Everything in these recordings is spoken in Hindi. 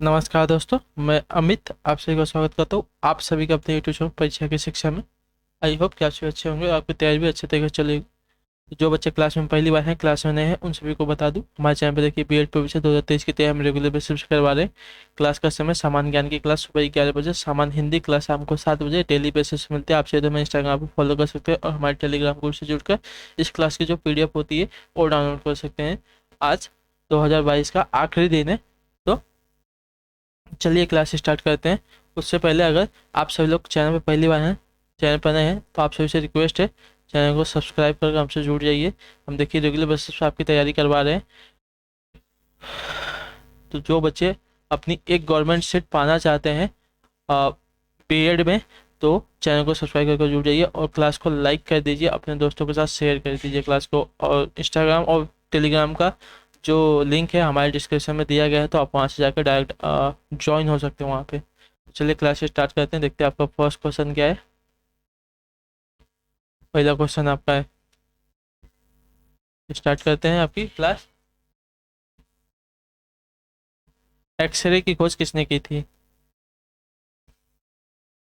नमस्कार दोस्तों, मैं अमित आप सभी का स्वागत करता हूँ आप सभी का अपने यूट्यूब चैनल परीक्षा की शिक्षा में। आई होप कि आप सभी अच्छे होंगे और आपकी तैयारी भी अच्छे तरीके से चलेगी। जो बच्चे क्लास में पहली बार हैं, क्लास में नए हैं, उन सभी को बता दूं, हमारे चैनल पर देखिए बीएड प्रवेश 2023 की तैयारी हम रेगुलर बेसिस पे करवा रहे हैं। क्लास का समय सामान्य ज्ञान की क्लास सुबह 11 बजे, सामान्य हिंदी क्लास शाम को 7 बजे डेली बेसिस पे मिलते हैं। आप चाहे तो मैं इंस्टाग्राम पर फॉलो कर सकते हैं और हमारे टेलीग्राम ग्रुप से जुड़कर इस क्लास की जो PDF होती है वो डाउनलोड कर सकते हैं। आज 2022 का आखिरी दिन है, तो चलिए क्लास स्टार्ट करते हैं। उससे पहले अगर आप सभी लोग चैनल पर पहली बार हैं, चैनल पर नए हैं, तो आप सभी से रिक्वेस्ट है चैनल को सब्सक्राइब करके हमसे जुड़ जाइए। हम देखिए रेगुलर बेसिस पर आपकी तैयारी करवा रहे हैं। तो जो बच्चे अपनी एक गवर्नमेंट सीट पाना चाहते हैं पीरियड में, तो चैनल को सब्सक्राइब करके जुड़ जाइए और क्लास को लाइक कर दीजिए, अपने दोस्तों के साथ शेयर कर दीजिए क्लास को। और इंस्टाग्राम और टेलीग्राम का जो लिंक है हमारे डिस्क्रिप्शन में दिया गया है, तो आप वहाँ से जाकर डायरेक्ट ज्वाइन हो सकते हैं वहाँ पे। चलिए क्लास स्टार्ट करते हैं, देखते हैं आपका फर्स्ट क्वेश्चन क्या है। पहला क्वेश्चन आपका है, स्टार्ट करते हैं आपकी क्लास। एक्सरे की खोज किसने की थी?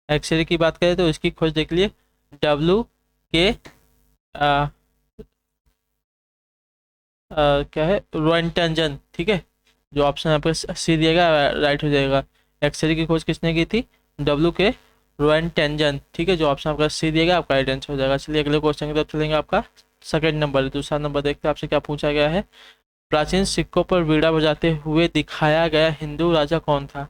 एक्सरे की बात करें तो इसकी खोज देख लिए डब्ल्यू के क्या है, रोएंटनजन। ठीक है, जो ऑप्शन यहाँ पर सी दिएगा राइट हो जाएगा। एक्सरे की खोज किसने की थी? डब्ल्यू के रोएंटनजन। ठीक है, जो ऑप्शन आपका सी दिएगा आपका राइट आंसर हो जाएगा। चलिए अगले क्वेश्चन की तरफ चलेंगे। आपका सेकंड नंबर, दूसरा नंबर देखते हैं आपसे क्या पूछा गया है। प्राचीन सिक्कों पर वीणा बजाते हुए दिखाया गया हिंदू राजा कौन था?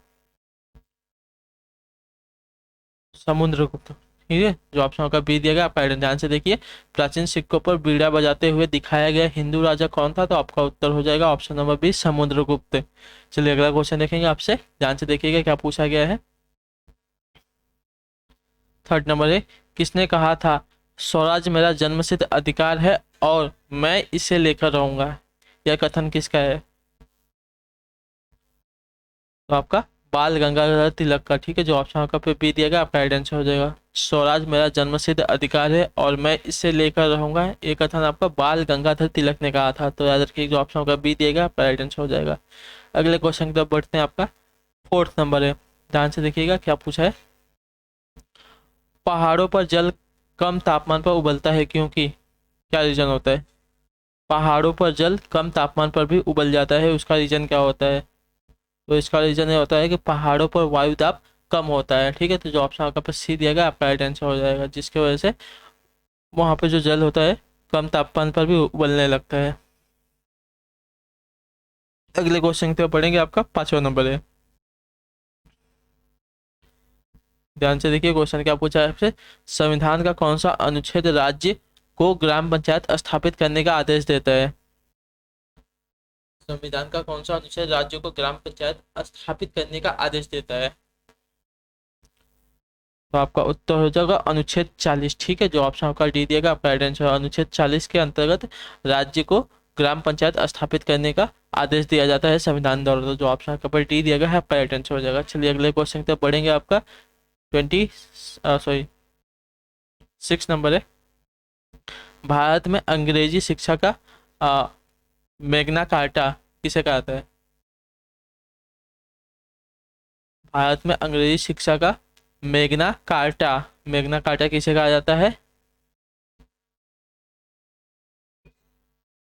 समुद्रगुप्त। ठीक है, जो ऑप्शन आपका बी दिया गया आपका राइट, ध्यान से देखिए। प्राचीन सिक्कों पर बीड़ा बजाते हुए दिखाया गया हिंदू राजा कौन था? तो आपका उत्तर हो जाएगा ऑप्शन नंबर बी, समुद्रगुप्त। चलिए अगला क्वेश्चन देखेंगे आपसे, ध्यान से देखिएगा क्या पूछा गया है। थर्ड नंबर है, किसने कहा था स्वराज मेरा जन्मसिद्ध अधिकार है और मैं इसे लेकर रहूंगा? यह कथन किसका है? तो आपका बाल गंगाधर तिलक का। ठीक है, जो ऑप्शन आपका पे बी दिया गया आपका राइट आंसर हो जाएगा। स्वराज मेरा जन्मसिद्ध अधिकार है और मैं इसे लेकर रहूंगा, ये कथन आपका बाल गंगाधर तिलक ने कहा था। तो याद रखिए जो ऑप्शन आपका बी दिएगा आपका राइट आंसर हो जाएगा। अगले क्वेश्चन की तरफ बढ़ते हैं। आपका फोर्थ नंबर है, ध्यान से देखिएगा क्या पूछा है। पहाड़ों पर जल कम तापमान पर उबलता है क्योंकि? क्या रीजन होता है? पहाड़ों पर जल कम तापमान पर भी उबल जाता है, उसका रीजन क्या होता है? तो इसका रीजन ये होता है कि पहाड़ों पर वायु दाब कम होता है। ठीक है, तो जो ऑप्शन आपका पास सी दिया गया आपका राइट आंसर हो जाएगा, जिसकी वजह से वहाँ पे जो जल होता है कम तापमान पर भी उबलने लगता है। अगले क्वेश्चन की तरफ पढ़ेंगे। आपका पांचवा नंबर है, ध्यान से देखिए क्वेश्चन क्या पूछा है आपसे। संविधान का कौन सा अनुच्छेद राज्य को ग्राम पंचायत स्थापित करने का आदेश देता है? संविधान का कौन सा अनुच्छेद राज्य को ग्राम पंचायत स्थापित करने का आदेश देता है? तो आपका उत्तर हो जाएगा अनुच्छेद 40। ठीक है, जो ऑप्शन आपका डी दिएगा आपका राइट आंसर। अनुच्छेद 40 के अंतर्गत राज्य को ग्राम पंचायत स्थापित करने का आदेश दिया जाता है संविधान द्वारा। तो जो ऑप्शन आपका डी दिया गया है आपका राइट आंसर हो जाएगा। चलिए अगले क्वेश्चन की तरफ बढ़ेंगे। आपका 6 नंबर है, भारत में अंग्रेजी शिक्षा का मैग्ना कार्टा किसे कहता है? भारत में अंग्रेजी शिक्षा का मैग्ना कार्टा, मैग्ना कार्टा किसे कहा जाता है?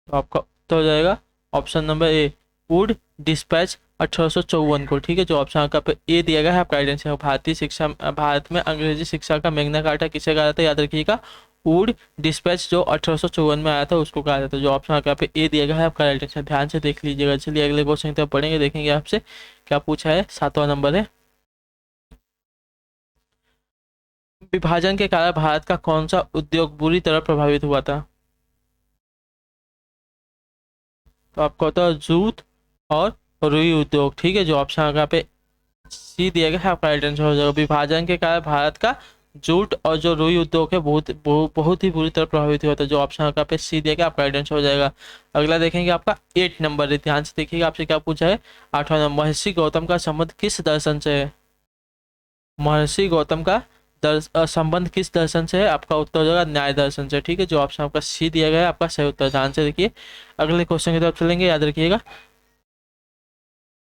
तो आपका उत्तर हो जाएगा option number A, Wood dispatch 1854 को। ठीक है, जो ऑप्शन आपका पे ए दिया गया है आपका आइडेंस है। भारतीय शिक्षा, भारत में अंग्रेजी शिक्षा का मैग्ना कार्टा किसे कहा जाता है? याद रखिएगा, वुड डिस्पैच जो 1854 में आया था उसको कहा जाता है। जो ऑप्शन आपका पे ए दिया गया है आपका आइडेंस है, ध्यान से देख लीजिएगा। चलिए अगले क्वेश्चन की तरफ पढ़ेंगे, देखेंगे आपसे क्या पूछा है। सातवां नंबर है, विभाजन के कारण भारत का कौन सा उद्योग बुरी तरह प्रभावित हुआ था? तो आपको होता है जूट और रुई उद्योग। ठीक है, जो ऑप्शन आपका पे सी दिया गया है आपका राइट आंसर हो जाएगा। विभाजन के कारण भारत का जूट और जो रुई उद्योग है बहुत ही बुरी तरह प्रभावित हुआ था। जो ऑप्शन आपका पे सी दिया गया आपका राइट आंसर हो जाएगा। अगला देखेंगे आपका 8 नंबर है, ध्यान से देखिएगा आपसे क्या पूछा है। आठवां नंबर, महर्षि गौतम का संबंध किस दर्शन से है? महर्षि गौतम का संबंध किस दर्शन से है? आपका उत्तर हो जाएगा न्याय दर्शन से। ठीक है, जो ऑप्शन आपका सी दिया गया है आपका सही उत्तर। ध्यान से देखिए अगले क्वेश्चन की तरफ चलेंगे, याद रखिएगा।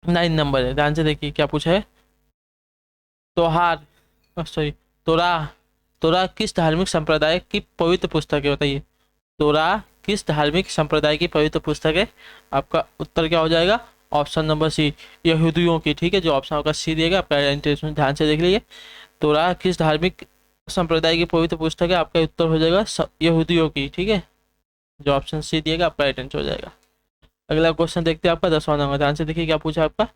9 नंबर है, ध्यान से देखिए क्या पूछा है। त्योहार, सॉरी, तोरा, तोरा किस धार्मिक संप्रदाय की पवित्र पुस्तक है, बताइए। तोरा किस धार्मिक संप्रदाय की पवित्र पुस्तक है? आपका उत्तर क्या हो जाएगा? ऑप्शन नंबर सी, यहूदियों की। ठीक है, जो ऑप्शन आपका सी दिएगा, आपका इंटरेस्ट ध्यान से देख लीजिए। तोरा किस धार्मिक संप्रदाय की पवित्र पुस्तक है? आपका उत्तर हो जाएगा यहूदियों की। ठीक है, जो ऑप्शन सी दिएगा आपका राइट आंसर हो जाएगा। अगला क्वेश्चन देखते हैं आपका 10वां नंबर, ध्यान से देखिए क्या पूछा आपका।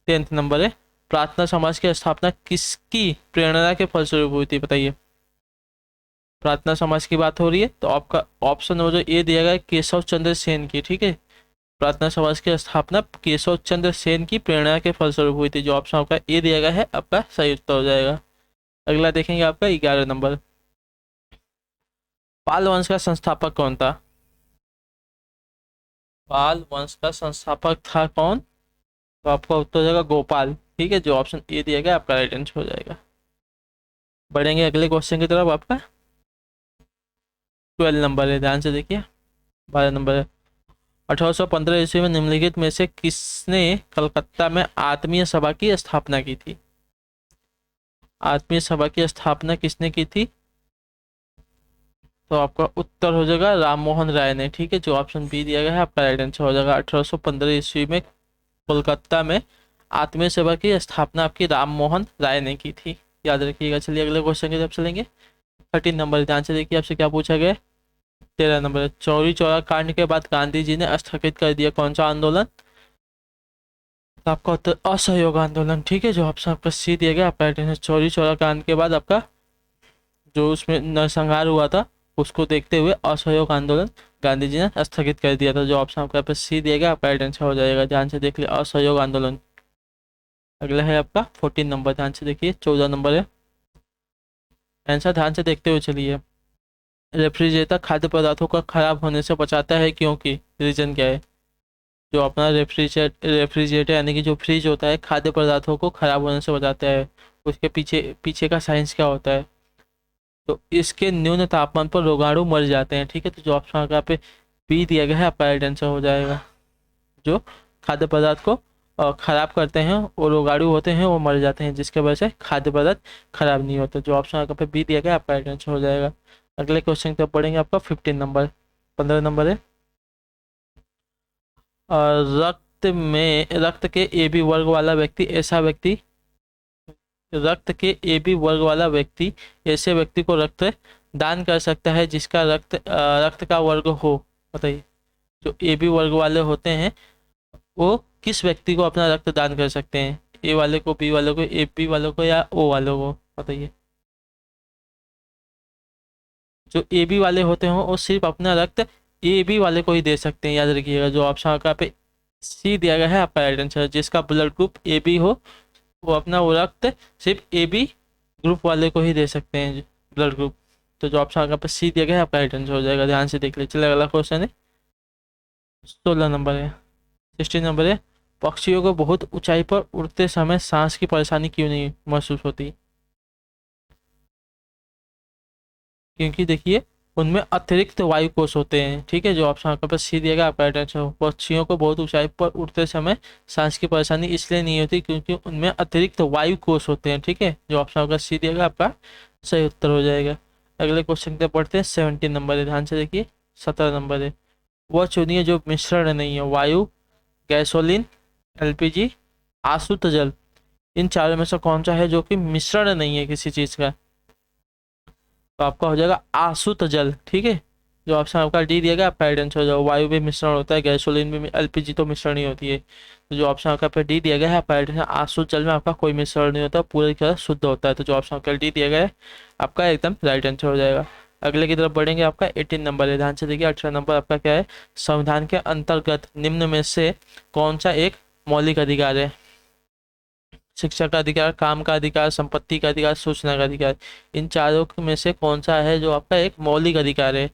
10th नंबर है, प्रार्थना समाज की स्थापना किसकी प्रेरणा के फलस्वरूप हुई थी, बताइए। प्रार्थना समाज की बात हो रही है तो आपका ऑप्शन नंबर जो ए दिया गया है, केशव चंद्र सेन की। ठीक है, प्रार्थना समाज की स्थापना केशव चंद्र सेन की प्रेरणा के फलस्वरूप हुई थी, जो ऑप्शन आपका ए दिया गया है आपका सही उत्तर हो जाएगा। अगला देखेंगे आपका 11 नंबर, पाल वंश का संस्थापक कौन था? पाल वंश का संस्थापक था कौन? तो आपका उत्तर हो जाएगा गोपाल। ठीक है, जो ऑप्शन ए दिया गया आपका राइट आंसर हो जाएगा। बढ़ेंगे अगले क्वेश्चन की तरफ, आपका 12 नंबर है, ध्यान से देखिए। 12 नंबर है, 1815 ईस्वी में निम्नलिखित में से किसने कलकत्ता में आत्मीय सभा की स्थापना की थी? आत्मीय सभा की स्थापना किसने की थी? तो आपका उत्तर हो जाएगा राम मोहन राय ने। ठीक है, जो ऑप्शन बी दिया गया है आपका राइट आंसर हो जाएगा। 1815 ईस्वी में कोलकाता में आत्मीय सभा की स्थापना आपकी राम मोहन राय ने की थी, याद रखिएगा। चलिए अगले क्वेश्चन की तरफ चलेंगे। 13 नंबर, ध्यान से देखिए आपसे क्या पूछा गया है। 13 नंबर, चौरी चौरा कांड के बाद गांधी जी ने स्थगित कर दिया कौन सा आंदोलन? तो आपका उत्तर असहयोग आंदोलन। ठीक है, जो ऑप्शन आपका सी दिया गया आपका राइट आंसर। चौरी चौरा कांड के बाद आपका जो उसमें नरसंहार हुआ था उसको देखते हुए असहयोग आंदोलन गांधी जी ने स्थगित कर दिया था, जो ऑप्शन आपका यहाँ पे सी दिया गया आपका राइट आंसर हो जाएगा। ध्यान से देख लिया, असहयोग आंदोलन। अगला है आपका 14 नंबर, ध्यान से देखिए। 14 नंबर है, आंसर ध्यान से देखते हुए चलिए। रेफ्रिजरेटर खाद्य पदार्थों का खराब होने से बचाता है क्योंकि, रीजन क्या है? जो अपना रेफ्रिजरेटर यानी कि जो फ्रिज होता है खाद्य पदार्थों को खराब होने से बचाता है, उसके पीछे पीछे का साइंस क्या होता है? तो इसके न्यून तापमान पर रोगाणु मर जाते हैं। ठीक है, तो जो ऑप्शन आपका पे बी दिया गया है आपका राइट आंसर हो जाएगा। जो खाद्य पदार्थ को खराब करते हैं और रोगाणु होते हैं वो मर जाते हैं, जिसके वजह से खाद्य पदार्थ खराब नहीं होते। जो ऑप्शन आपका पे बी दिया गया आपका राइट आंसर हो जाएगा। अगले क्वेश्चन की तरफ पढ़ेंगे, आपका 15 नंबर, 15 नंबर है, रक्त के ए बी वर्ग वाला व्यक्ति ऐसा व्यक्ति, रक्त के ए बी वर्ग वाला व्यक्ति ऐसे व्यक्ति को रक्त दान कर सकता है जिसका रक्त का वर्ग हो, बताइए। जो ए बी वर्ग वाले होते हैं वो किस व्यक्ति को अपना रक्त दान कर सकते हैं? ए वाले को, बी वाले को, ए बी वाले को या ओ वाले को, बताइए। जो ए बी वाले होते हैं वो सिर्फ अपना रक्त ए बी वाले को ही दे सकते हैं, याद रखिएगा। जो ऑप्शन आपका पे सी दिया गया है आपका राइट आंसर। जिसका ब्लड ग्रुप ए बी हो वो अपना वो रक्त सिर्फ ए बी ग्रुप वाले को ही दे सकते हैं, ब्लड ग्रुप। तो जो ऑप्शन आपका पे सी दिया गया है आपका राइट आंसर हो जाएगा। ध्यान से देख लीजिए। चलिए अगला क्वेश्चन है, 16 नंबर है, 16 नंबर है, पक्षियों को बहुत ऊंचाई पर उड़ते समय सांस की परेशानी क्यों नहीं महसूस होती? क्योंकि देखिए उनमें अतिरिक्त वायु कोष होते हैं। ठीक है, जो ऑप्शन आपके पास सी दिएगा आपका राइट आंसर। पक्षियों को बहुत ऊंचाई पर उड़ते समय सांस की परेशानी इसलिए नहीं होती क्योंकि उनमें अतिरिक्त वायु कोष होते हैं। ठीक है, जो ऑप्शन आपका सी दिएगा आपका सही उत्तर हो जाएगा। अगले क्वेश्चन पे पढ़ते हैं, 17 नंबर है, ध्यान से देखिए। 17 नंबर है, वह चुनिए जो मिश्रण नहीं है, वायु, गैसोलीन, एलपीजी, आसुत जल। इन चारों में से कौन सा है जो कि मिश्रण नहीं है किसी चीज का? तो आपका हो जाएगा आसुत जल। ठीक है, जो ऑप्शन आपका डी दिया गया आपका राइट आंसर हो जाएगा। वायु भी मिश्रण होता है, गैसोलीन भी, एलपीजी तो मिश्रण ही होती है। तो जो ऑप्शन आपका पे डी दिया गया है आपका राइट आंसर। आसुत जल में आपका कोई मिश्रण नहीं होता, पूरी तरह शुद्ध होता है। तो जो ऑप्शन आपका डी दिया गया है आपका एकदम राइट आंसर हो जाएगा। अगले की तरफ बढ़ेंगे, आपका 18 नंबर है, ध्यान से देखिए। 18 नंबर आपका क्या है, संविधान के अंतर्गत निम्न में से कौन सा एक मौलिक अधिकार है? शिक्षा का अधिकार, काम का अधिकार, संपत्ति का अधिकार, सूचना का अधिकार। इन चारों में से कौन सा है जो आपका एक मौलिक अधिकार है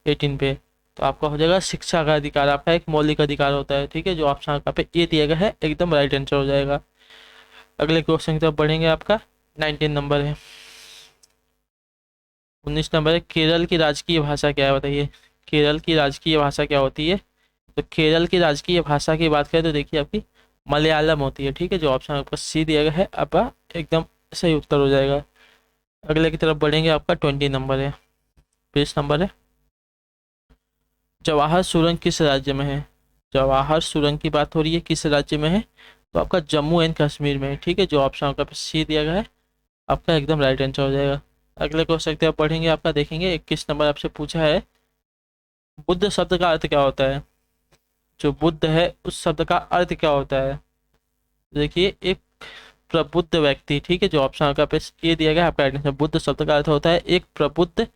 18 पे? तो आपका हो जाएगा शिक्षा का अधिकार आपका एक मौलिक अधिकार होता है। ठीक है, जो ऑप्शन आपका पे ए दिया गया है एकदम राइट आंसर हो जाएगा। अगले क्वेश्चन की तरफ बढ़ेंगे, आपका 19 नंबर है, 19 नंबर है, केरल की राजकीय भाषा क्या है, बताइए। केरल की राजकीय भाषा क्या होती है? तो केरल की राजकीय भाषा की बात करें तो देखिए आपकी मलयालम होती है, ठीक है। जो ऑप्शन आपका सी दिया गया है आपका एकदम सही उत्तर हो जाएगा। अगले की तरफ बढ़ेंगे, आपका 20 नंबर है, 20 नंबर है। जवाहर सुरंग किस राज्य में है? जवाहर सुरंग की बात हो रही है, किस राज्य में है? तो आपका जम्मू एंड कश्मीर में है, ठीक है। जो ऑप्शन आपका सी दिया गया है आपका एकदम राइट आंसर हो जाएगा। अगले क्वेश्चन की तरफ पढ़ेंगे, आपका देखेंगे 21 नंबर आपसे पूछा है, बुद्ध शब्द का अर्थ क्या होता है? जो बुद्ध है उस शब्द का अर्थ क्या होता है? देखिए, एक प्रबुद्ध व्यक्ति, ठीक है। जो ऑप्शन आपका पे ए दिया गया है आपका राइट आंसर। बुद्ध शब्द का अर्थ होता है एक प्रबुद्ध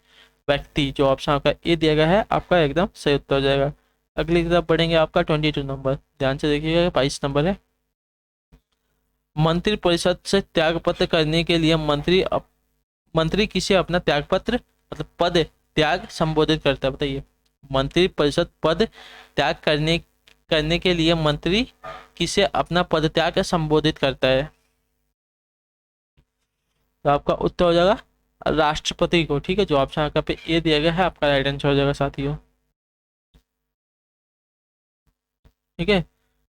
व्यक्ति। जो ऑप्शन आपका ए दिया गया है आपका एकदम सही उत्तर हो जाएगा। अगली की तरफ बढ़ेंगे, आपका 22 नंबर, ध्यान से देखिएगा, 22 नंबर है। मंत्री परिषद से त्यागपत्र करने के लिए मंत्री किसे अपना त्यागपत्र मतलब पद त्याग संबोधित करता है? बताइए, मंत्री परिषद पद त्याग करने करने के लिए मंत्री किसे अपना पद त्याग संबोधित करता है? तो आपका उत्तर हो जाएगा राष्ट्रपति को, ठीक है। जो ऑप्शन आपका पे ए दिया गया है आपका राइट आंसर हो जाएगा साथियों, ठीक है।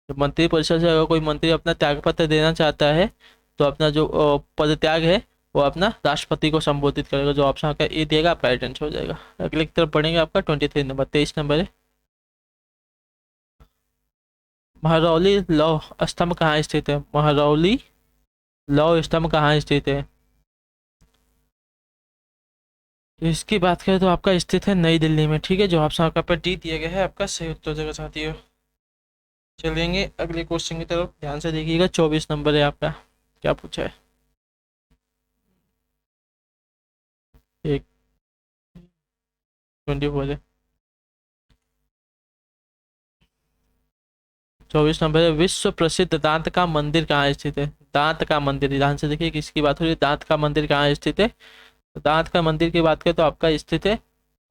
तो मंत्री परिषद से अगर कोई मंत्री अपना त्यागपत्र देना चाहता है तो अपना जो पद त्याग है वो अपना राष्ट्रपति को संबोधित करेगा। जो ऑप्शन आपका ए दिएगा आपका राइट आंसर हो जाएगा। अगले की तरफ पढ़ेंगे, आपका 23 नंबर, 23 नंबर है। महरौली लौह स्तंभ कहाँ स्थित है? महरौली लौह स्तंभ कहाँ स्थित है? तो इसकी बात करें तो आपका स्थित है नई दिल्ली में, ठीक है। जो ऑप्शन आपका पर डी दिया गया है आपका सही उत्तर हो जाएगा साथियों। चलेंगे अगले क्वेश्चन की तरफ, ध्यान से देखिएगा, 24 नंबर है आपका, क्या पूछा है? एक 24 है, 24 नंबर है। विश्व प्रसिद्ध दांत का मंदिर कहाँ स्थित है? दांत का मंदिर, ध्यान से देखिए किसकी बात हो रही है, दांत का मंदिर कहाँ स्थित है? तो दांत का मंदिर की बात करें तो आपका स्थित है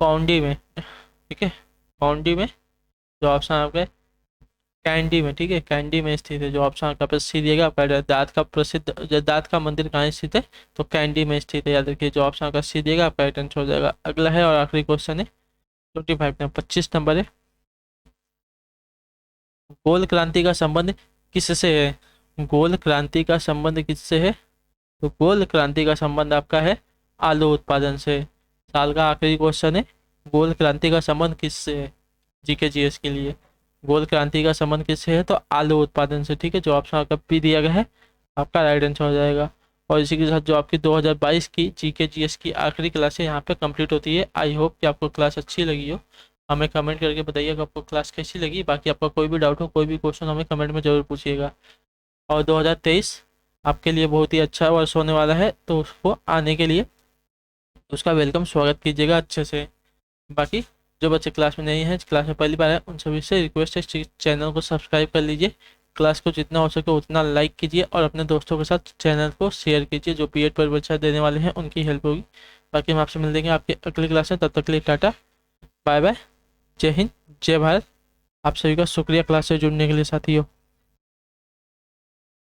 कौंडी में, ठीक है, कौंडी में। जो ऑप्शन आपका कैंडी में, ठीक है, कैंडी में स्थित है। जो ऑप्शन आपका सी दिएगा आपका दांत का प्रसिद्ध दांत का मंदिर कहाँ स्थित है? तो कैंडी में स्थित है, याद रखिए। जो ऑप्शन आपका सी दिएगा आपका राइट आंसर हो जाएगा। अगला है और आखिरी क्वेश्चन है 25 नंबर, 25 नंबर है। गोल क्रांति का संबंध किससे है? गोल क्रांति का संबंध किससे है? तो गोल क्रांति का संबंध आपका है आलू उत्पादन से। साल का आखिरी क्वेश्चन है, गोल क्रांति का संबंध किससे है? जीके जीएस के लिए गोल क्रांति का संबंध किससे है? तो आलू उत्पादन से, ठीक है। जो ऑप्शन आपका पी दिया गया है आपका राइट आंसर हो जाएगा। और इसी के साथ जो आपकी 2022 की जीके जीएस की आखिरी क्लास है यहाँ पे कंप्लीट होती है। आई होप कि आपको क्लास अच्छी लगी हो। हमें कमेंट करके बताइए कि आपको क्लास कैसी लगी। बाकी आपका कोई भी डाउट हो, कोई भी क्वेश्चन हमें कमेंट में जरूर पूछिएगा। और 2023 आपके लिए बहुत ही अच्छा वर्ष होने वाला है, तो उसको आने के लिए उसका वेलकम स्वागत कीजिएगा अच्छे से। बाकी जो बच्चे क्लास में नहीं हैं, क्लास में पहली बार है, उन सभी से रिक्वेस्ट है चैनल को सब्सक्राइब कर लीजिए। क्लास को जितना हो सके उतना लाइक कीजिए और अपने दोस्तों के साथ चैनल को शेयर कीजिए। जो बीएड पर परीक्षा देने वाले हैं उनकी हेल्प होगी। बाकी हम आपसे मिल देंगे आपके अगली क्लास में, तब तक के लिए टाटा बाय बाय, जय हिंद जय भारत। आप सभी का शुक्रिया क्लास से जुड़ने के लिए साथियों।